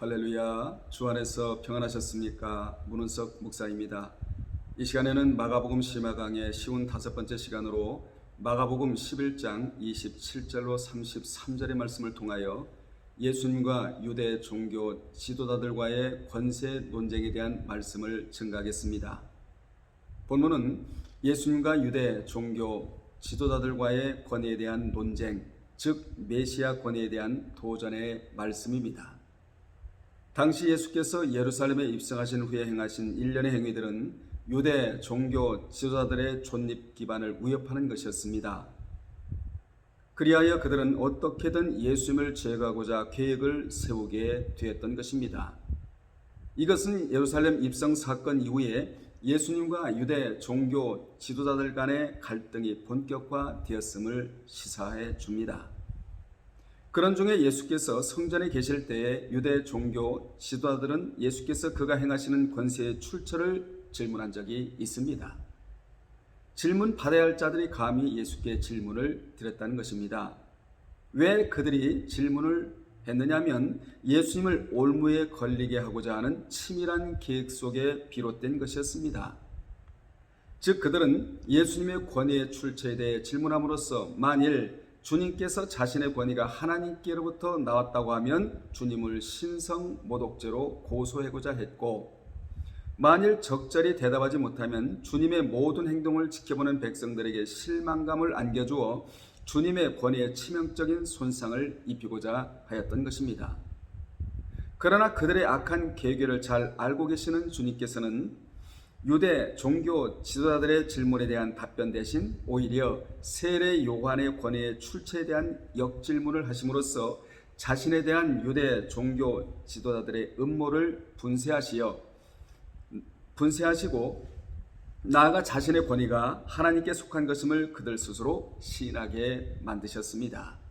할렐루야. 주 안에서 평안하셨습니까? 문은석 목사입니다. 이 시간에는 마가복음 심화 강의 쉬운 5번째 시간으로 마가복음 11장 27절로 33절의 말씀을 통하여 예수님과 유대 종교 지도자들과의 권세 논쟁에 대한 말씀을 증가하겠습니다. 본문은 예수님과 유대 종교 지도자들과의 권위에 대한 논쟁, 즉 메시아 권위에 대한 도전의 말씀입니다. 당시 예수께서 예루살렘에 입성하신 후에 행하신 일련의 행위들은 유대 종교 지도자들의 존립 기반을 위협하는 것이었습니다. 그리하여 그들은 어떻게든 예수님을 제거하고자 계획을 세우게 되었던 것입니다. 이것은 예루살렘 입성 사건 이후에 예수님과 유대 종교 지도자들 간의 갈등이 본격화되었음을 시사해 줍니다. 그런 중에 예수께서 성전에 계실 때에 유대 종교 지도자들은 예수께서 그가 행하시는 권세의 출처를 질문한 적이 있습니다. 질문 받아야 할 자들이 감히 예수께 질문을 드렸다는 것입니다. 왜 그들이 질문을 했느냐면 예수님을 올무에 걸리게 하고자 하는 치밀한 계획 속에 비롯된 것이었습니다. 즉 그들은 예수님의 권위의 출처에 대해 질문함으로써 만일 주님께서 자신의 권위가 하나님께로부터 나왔다고 하면 주님을 신성모독죄로 고소하고자 했고, 만일 적절히 대답하지 못하면 주님의 모든 행동을 지켜보는 백성들에게 실망감을 안겨주어 주님의 권위에 치명적인 손상을 입히고자 하였던 것입니다. 그러나 그들의 악한 계획을 잘 알고 계시는 주님께서는 유대 종교 지도자들의 질문에 대한 답변 대신 오히려 세례 요한의 권위의 출처에 대한 역질문을 하심으로써 자신에 대한 유대 종교 지도자들의 음모를 분쇄하시고 나아가 자신의 권위가 하나님께 속한 것임을 그들 스스로 시인하게 만드셨습니다.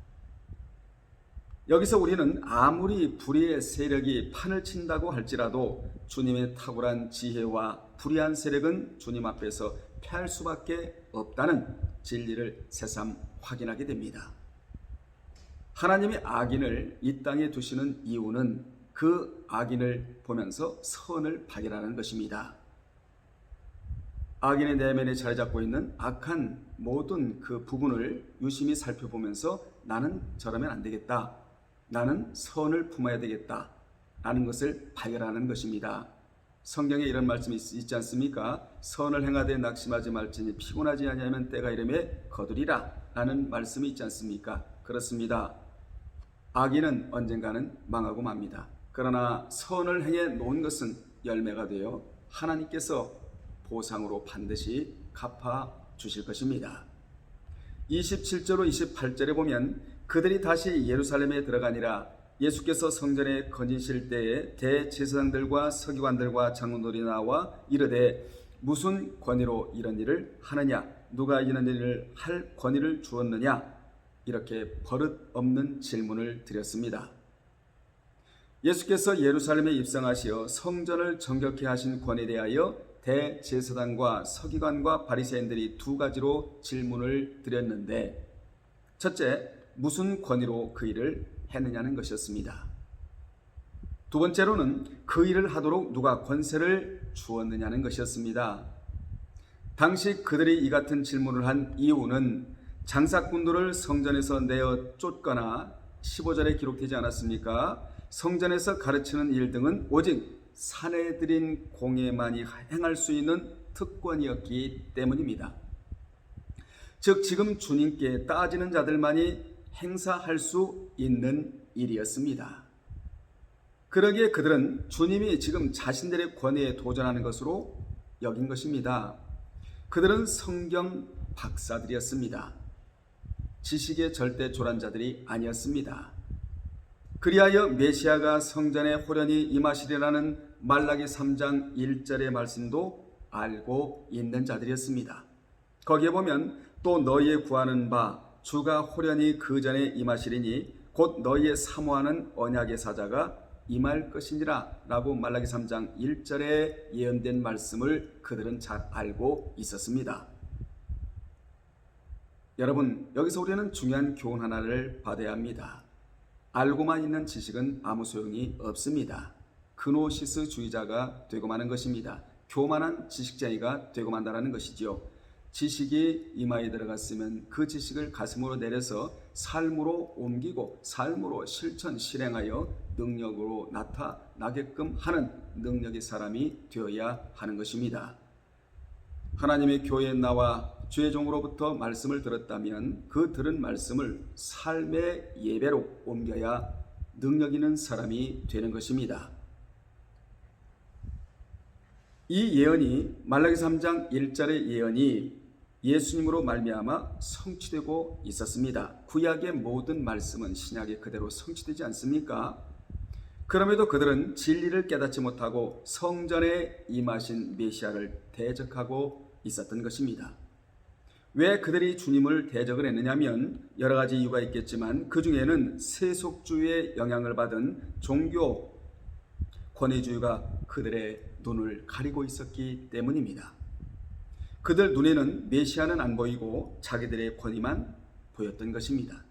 여기서 우리는 아무리 불의의 세력이 판을 친다고 할지라도 주님의 탁월한 지혜와 불의한 세력은 주님 앞에서 패할 수밖에 없다는 진리를 새삼 확인하게 됩니다. 하나님이 악인을 이 땅에 두시는 이유는 그 악인을 보면서 선을 발견하는 것입니다. 악인의 내면에 자리 잡고 있는 악한 모든 그 부분을 유심히 살펴보면서 나는 저러면 안 되겠다, 나는 선을 품어야 되겠다 라는 것을 발견하는 것입니다. 성경에 이런 말씀이 있지 않습니까? 선을 행하되 낙심하지 말지니 피곤하지 아니하면 때가 이르매 거두리라 라는 말씀이 있지 않습니까? 그렇습니다. 악인은 언젠가는 망하고 맙니다. 그러나 선을 행해 놓은 것은 열매가 되어 하나님께서 보상으로 반드시 갚아 주실 것입니다. 27절로 28절에 보면 그들이 다시 예루살렘에 들어가니라. 예수께서 성전에 거니실 때에 대제사장들과 서기관들과 장로들이 나와 이르되 무슨 권위로 이런 일을 하느냐? 누가 이런 일을 할 권위를 주었느냐? 이렇게 버릇없는 질문을 드렸습니다. 예수께서 예루살렘에 입성하시어 성전을 정결케 하신 권위에 대하여 대제사장과 서기관과 바리새인들이 두 가지로 질문을 드렸는데, 첫째, 무슨 권위로 그 일을 했느냐는 것이었습니다. 두 번째로는 그 일을 하도록 누가 권세를 주었느냐는 것이었습니다. 당시 그들이 이 같은 질문을 한 이유는 장사꾼들을 성전에서 내어 쫓거나 15절에 기록되지 않았습니까? 성전에서 가르치는 일 등은 오직 사내들인 공예만이 행할 수 있는 특권이었기 때문입니다. 즉 지금 주님께 따지는 자들만이 행사할 수 있는 일이었습니다. 그러기에 그들은 주님이 지금 자신들의 권위에 도전하는 것으로 여긴 것입니다. 그들은 성경 박사들이었습니다. 지식의 절대 조란자들이 아니었습니다. 그리하여 메시아가 성전에 호련히 임하시리라는 말라기 3장 1절의 말씀도 알고 있는 자들이었습니다. 거기에 보면 또 너희의 구하는 바 주가 호련히 그 전에 임하시리니 곧 너희의 사모하는 언약의 사자가 임할 것이니라 라고 말라기 3장 1절에 예언된 말씀을 그들은 잘 알고 있었습니다. 여러분, 여기서 우리는 중요한 교훈 하나를 받아야 합니다. 알고만 있는 지식은 아무 소용이 없습니다. 그노시스주의자가 되고 마는 것입니다. 교만한 지식쟁이가 되고 만다라는 것이지요. 지식이 이마에 들어갔으면 그 지식을 가슴으로 내려서 삶으로 옮기고 삶으로 실천 실행하여 능력으로 나타나게끔 하는 능력의 사람이 되어야 하는 것입니다. 하나님의 교회에 나와 주의 종으로부터 말씀을 들었다면 그 들은 말씀을 삶의 예배로 옮겨야 능력 있는 사람이 되는 것입니다. 이 예언이 말라기 3장 1절의 예언이 예수님으로 말미암아 성취되고 있었습니다. 구약의 모든 말씀은 신약에 그대로 성취되지 않습니까? 그럼에도 그들은 진리를 깨닫지 못하고 성전에 임하신 메시아를 대적하고 있었던 것입니다. 왜 그들이 주님을 대적을 했느냐면 여러 가지 이유가 있겠지만 그 중에는 세속주의의 영향을 받은 종교 권위주의가 그들의 눈을 가리고 있었기 때문입니다. 그들 눈에는 메시아는 안 보이고 자기들의 권위만 보였던 것입니다.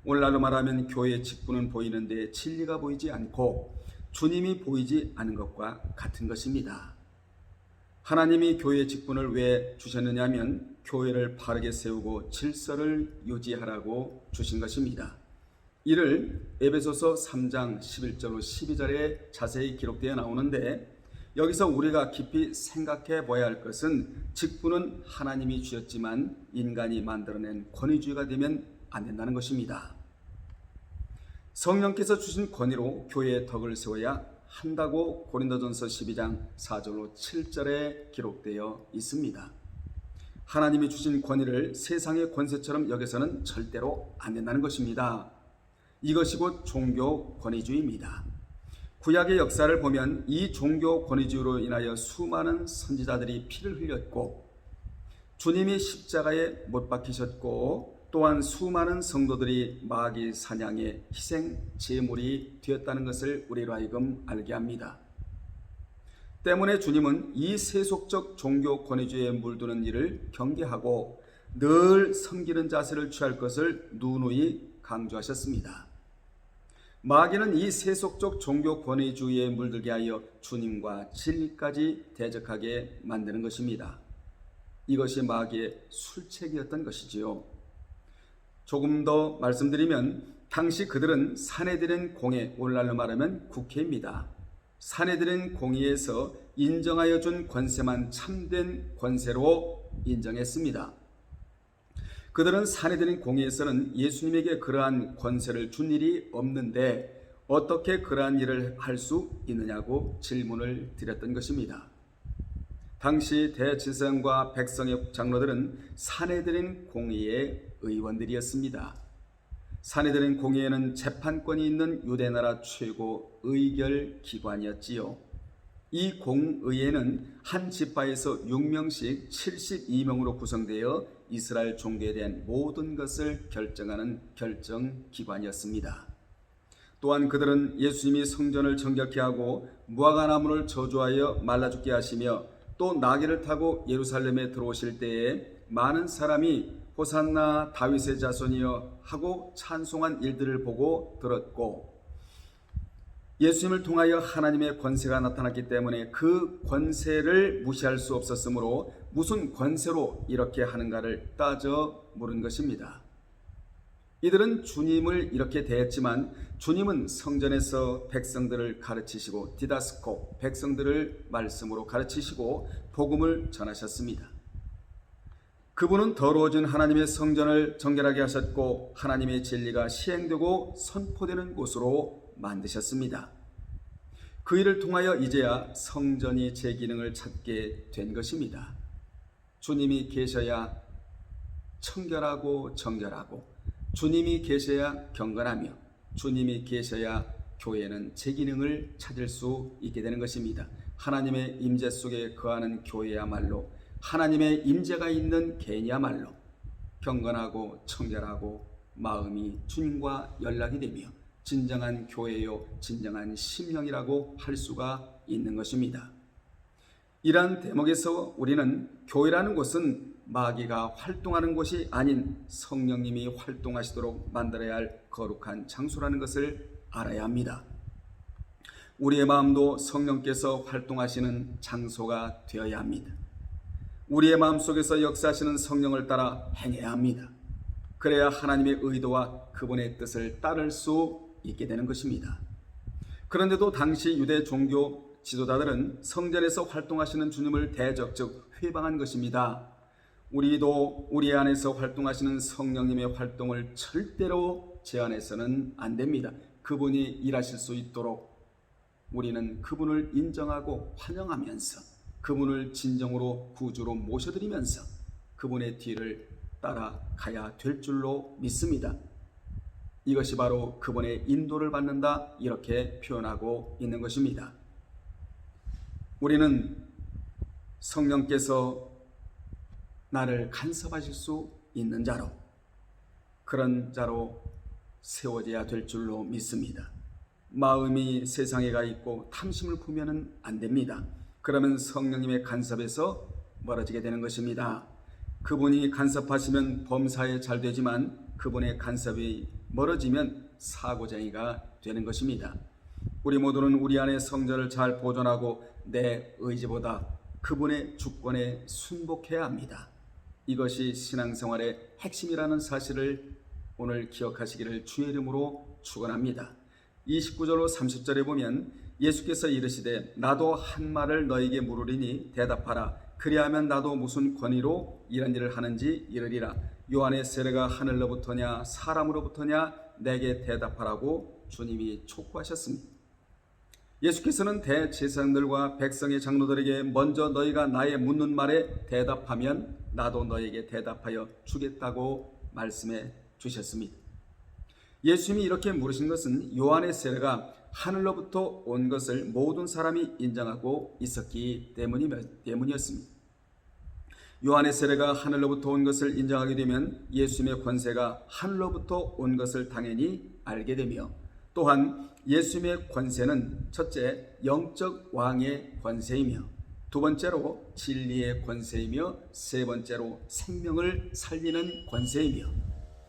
오늘날로 말하면 교회의 직분은 보이는데 진리가 보이지 않고 주님이 보이지 않은 것과 같은 것입니다. 하나님이 교회의 직분을 왜 주셨느냐 하면 교회를 바르게 세우고 질서를 유지하라고 주신 것입니다. 이를 에베소서 3장 11절로 12절에 자세히 기록되어 나오는데 여기서 우리가 깊이 생각해 봐야 할 것은 직분은 하나님이 주셨지만 인간이 만들어낸 권위주의가 되면 안 된다는 것입니다. 성령께서 주신 권위로 교회의 덕을 세워야 한다고 고린도전서 12장 4절로 7절에 기록되어 있습니다. 하나님이 주신 권위를 세상의 권세처럼 여겨서는 절대로 안 된다는 것입니다. 이것이 곧 종교 권위주의입니다. 구약의 역사를 보면 이 종교 권위주의로 인하여 수많은 선지자들이 피를 흘렸고 주님이 십자가에 못 박히셨고 또한 수많은 성도들이 마귀 사냥의 희생 제물이 되었다는 것을 우리로 하여금 알게 합니다. 때문에 주님은 이 세속적 종교 권위주의에 물드는 일을 경계하고 늘 섬기는 자세를 취할 것을 누누이 강조하셨습니다. 마귀는 이 세속적 종교 권위주의에 물들게 하여 주님과 진리까지 대적하게 만드는 것입니다. 이것이 마귀의 술책이었던 것이지요. 조금 더 말씀드리면 당시 그들은 사내들인 공회, 오늘날로 말하면 국회입니다. 사내들인 공회에서 인정하여 준 권세만 참된 권세로 인정했습니다. 그들은 사내들인 공회에서는 예수님에게 그러한 권세를 준 일이 없는데 어떻게 그러한 일을 할 수 있느냐고 질문을 드렸던 것입니다. 당시 대제사장과 백성의 장로들은 사내들인 공회의 의원들이었습니다. 사내들인 공회에는 재판권이 있는 유대나라 최고 의결 기관이었지요. 이 공의회는 한 지파에서 6명씩 72명으로 구성되어 이스라엘 종교에 대한 모든 것을 결정하는 결정기관이었습니다. 또한 그들은 예수님이 성전을 정결케 하고 무화과나무를 저주하여 말라 죽게 하시며 또 나귀를 타고 예루살렘에 들어오실 때에 많은 사람이 호산나 다윗의 자손이여 하고 찬송한 일들을 보고 들었고 예수님을 통하여 하나님의 권세가 나타났기 때문에 그 권세를 무시할 수 없었으므로 무슨 권세로 이렇게 하는가를 따져 물은 것입니다. 이들은 주님을 이렇게 대했지만 주님은 성전에서 백성들을 가르치시고 디다스코, 백성들을 말씀으로 가르치시고 복음을 전하셨습니다. 그분은 더러워진 하나님의 성전을 정결하게 하셨고 하나님의 진리가 시행되고 선포되는 곳으로 만드셨습니다. 그 일을 통하여 이제야 성전이 제 기능을 찾게 된 것입니다. 주님이 계셔야 청결하고 정결하고 주님이 계셔야 경건하며 주님이 계셔야 교회는 제 기능을 찾을 수 있게 되는 것입니다. 하나님의 임재 속에 거하는 교회야말로 하나님의 임재가 있는 개인이야말로 경건하고 청결하고 마음이 주님과 연락이 되며 진정한 교회요 진정한 심령이라고 할 수가 있는 것입니다. 이러한 대목에서 우리는 교회라는 곳은 마귀가 활동하는 곳이 아닌 성령님이 활동하시도록 만들어야 할 거룩한 장소라는 것을 알아야 합니다. 우리의 마음도 성령께서 활동하시는 장소가 되어야 합니다. 우리의 마음속에서 역사하시는 성령을 따라 행해야 합니다. 그래야 하나님의 의도와 그분의 뜻을 따를 수 있게 되는 것입니다. 그런데도 당시 유대 종교 지도자들은 성전에서 활동하시는 주님을 대적적 회방한 것입니다. 우리도 우리 안에서 활동하시는 성령님의 활동을 절대로 제한해서는 안 됩니다. 그분이 일하실 수 있도록 우리는 그분을 인정하고 환영하면서 그분을 진정으로 구주로 모셔드리면서 그분의 뒤를 따라가야 될 줄로 믿습니다. 이것이 바로 그분의 인도를 받는다, 이렇게 표현하고 있는 것입니다. 우리는 성령께서 나를 간섭하실 수 있는 자로, 그런 자로 세워져야 될 줄로 믿습니다. 마음이 세상에 가 있고 탐심을 품으면 안 됩니다. 그러면 성령님의 간섭에서 멀어지게 되는 것입니다. 그분이 간섭하시면 범사에 잘 되지만 그분의 간섭이 멀어지면 사고쟁이가 되는 것입니다. 우리 모두는 우리 안에 성전을 잘 보존하고 내 의지보다 그분의 주권에 순복해야 합니다. 이것이 신앙생활의 핵심이라는 사실을 오늘 기억하시기를 주의 이름으로 축원합니다. 29절로 30절에 보면 예수께서 이르시되 나도 한 말을 너에게 물으리니 대답하라. 그리하면 나도 무슨 권위로 이런 일을 하는지 이르리라. 요한의 세례가 하늘로부터냐 사람으로부터냐 내게 대답하라고 주님이 촉구하셨습니다. 예수께서는 대제사장들과 백성의 장로들에게 먼저 너희가 나의 묻는 말에 대답하면 나도 너에게 대답하여 주겠다고 말씀해 주셨습니다. 예수님이 이렇게 물으신 것은 요한의 세례가 하늘로부터 온 것을 모든 사람이 인정하고 있었기 때문이었습니다. 요한의 세례가 하늘로부터 온 것을 인정하게 되면 예수님의 권세가 하늘로부터 온 것을 당연히 알게 되며, 또한 예수님의 권세는 첫째 영적 왕의 권세이며, 두 번째로 진리의 권세이며, 세 번째로 생명을 살리는 권세이며,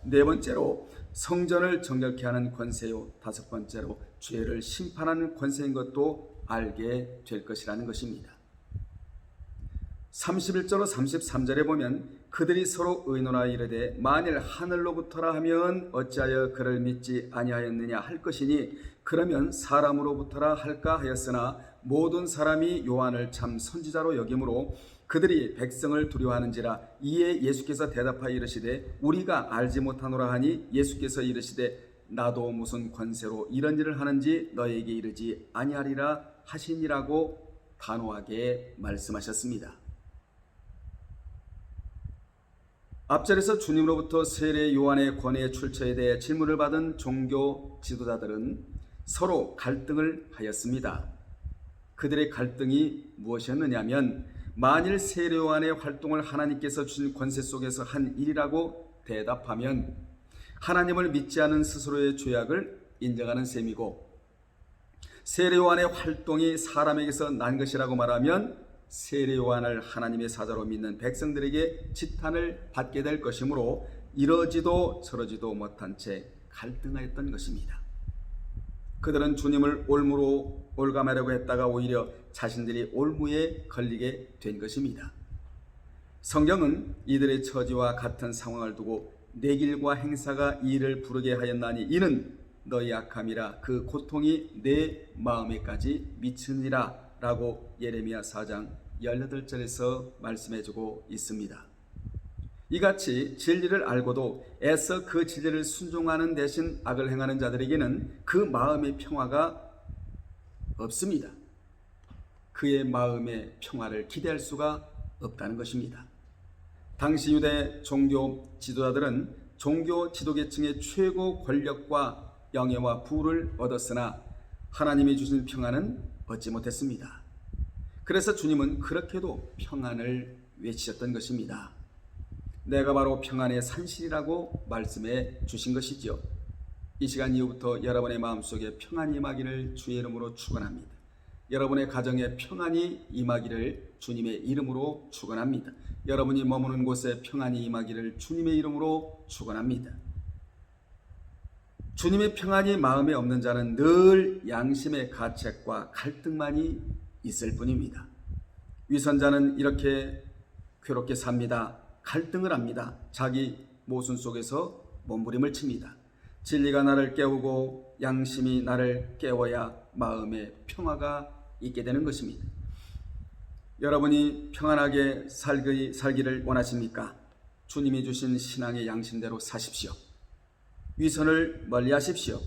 네 번째로 성전을 정결케 하는 권세요, 다섯 번째로 죄를 심판하는 권세인 것도 알게 될 것이라는 것입니다. 31절로 33절에 보면 그들이 서로 의논하여 이르되 만일 하늘로부터라 하면 어찌하여 그를 믿지 아니하였느냐 할 것이니 그러면 사람으로부터라 할까 하였으나 모든 사람이 요한을 참 선지자로 여김으로 그들이 백성을 두려워하는지라. 이에 예수께서 대답하여 이르시되 우리가 알지 못하노라 하니 예수께서 이르시되 나도 무슨 권세로 이런 일을 하는지 너에게 이르지 아니하리라 하시니라고 단호하게 말씀하셨습니다. 앞절에서 주님으로부터 세례 요한의 권위의 출처에 대해 질문을 받은 종교 지도자들은 서로 갈등을 하였습니다. 그들의 갈등이 무엇이었느냐면 만일 세례 요한의 활동을 하나님께서 주신 권세 속에서 한 일이라고 대답하면 하나님을 믿지 않은 스스로의 죄악을 인정하는 셈이고, 세례 요한의 활동이 사람에게서 난 것이라고 말하면 세례 요한을 하나님의 사자로 믿는 백성들에게 지탄을 받게 될 것이므로 이러지도 저러지도 못한 채 갈등하였던 것입니다. 그들은 주님을 올무로 올감하려고 했다가 오히려 자신들이 올무에 걸리게 된 것입니다. 성경은 이들의 처지와 같은 상황을 두고 내 길과 행사가 이를 부르게 하였나니 이는 너희 악함이라 그 고통이 내 마음에까지 미치니라 라고 예레미야 4장 18절에서 말씀해주고 있습니다. 이같이 진리를 알고도 애써 그 진리를 순종하는 대신 악을 행하는 자들에게는 그 마음의 평화가 없습니다. 그의 마음의 평화를 기대할 수가 없다는 것입니다. 당시 유대 종교 지도자들은 종교 지도계층의 최고 권력과 영예와 부를 얻었으나 하나님이 주신 평안은 얻지 못했습니다. 그래서 주님은 그렇게도 평안을 외치셨던 것입니다. 내가 바로 평안의 산실이라고 말씀해 주신 것이죠. 이 시간 이후부터 여러분의 마음속에 평안이 임하기를 주의 이름으로 축원합니다. 여러분의 가정에 평안이 임하기를 주님의 이름으로 축원합니다. 여러분이 머무는 곳에 평안이 임하기를 주님의 이름으로 축원합니다. 주님의 평안이 마음에 없는 자는 늘 양심의 가책과 갈등만이 있을 뿐입니다. 위선자는 이렇게 괴롭게 삽니다. 갈등을 합니다. 자기 모순 속에서 몸부림을 칩니다. 진리가 나를 깨우고 양심이 나를 깨워야 마음에 평화가 있게 되는 것입니다. 여러분이 평안하게 살기를 원하십니까? 주님이 주신 신앙의 양심대로 사십시오. 위선을 멀리하십시오.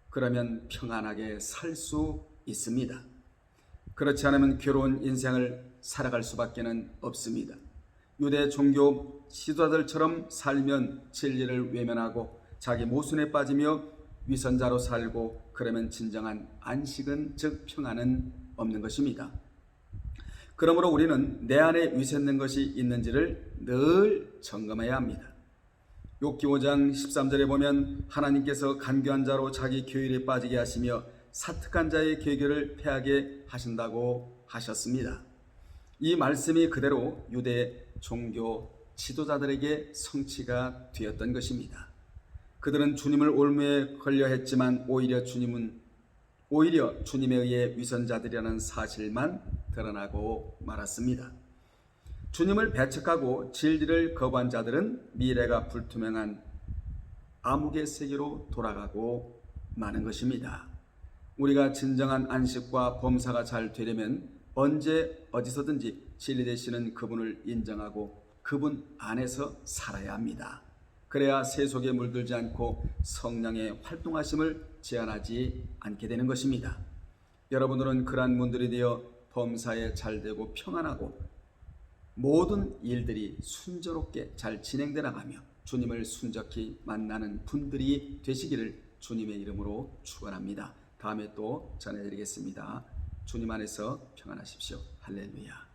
그러면 평안하게 살 수 있습니다. 그렇지 않으면 괴로운 인생을 살아갈 수밖에 없습니다. 유대 종교 지도자들처럼 살면 진리를 외면하고 자기 모순에 빠지며 위선자로 살고 그러면 진정한 안식은 즉 평안은 없는 것입니다. 그러므로 우리는 내 안에 위선된 것이 있는지를 늘 점검해야 합니다. 욥기 5장 13절에 보면 하나님께서 간교한 자로 자기 교율에 빠지게 하시며 사특한 자의 계교를 패하게 하신다고 하셨습니다. 이 말씀이 그대로 유대 종교 지도자들에게 성취가 되었던 것입니다. 그들은 주님을 올무에 걸려 했지만 오히려 주님에 의해 위선자들이라는 사실만 드러나고 말았습니다. 주님을 배척하고 진리를 거부한 자들은 미래가 불투명한 암흑의 세계로 돌아가고 마는 것입니다. 우리가 진정한 안식과 범사가 잘 되려면 언제 어디서든지 진리 되시는 그분을 인정하고 그분 안에서 살아야 합니다. 그래야 세속에 물들지 않고 성령의 활동하심을 제한하지 않게 되는 것입니다. 여러분들은 그러한 분들이 되어 범사에 잘 되고 평안하고 모든 일들이 순조롭게 잘 진행되어 나가며 주님을 순적히 만나는 분들이 되시기를 주님의 이름으로 축원합니다. 다음에 또 전해드리겠습니다. 주님 안에서 평안하십시오. 할렐루야.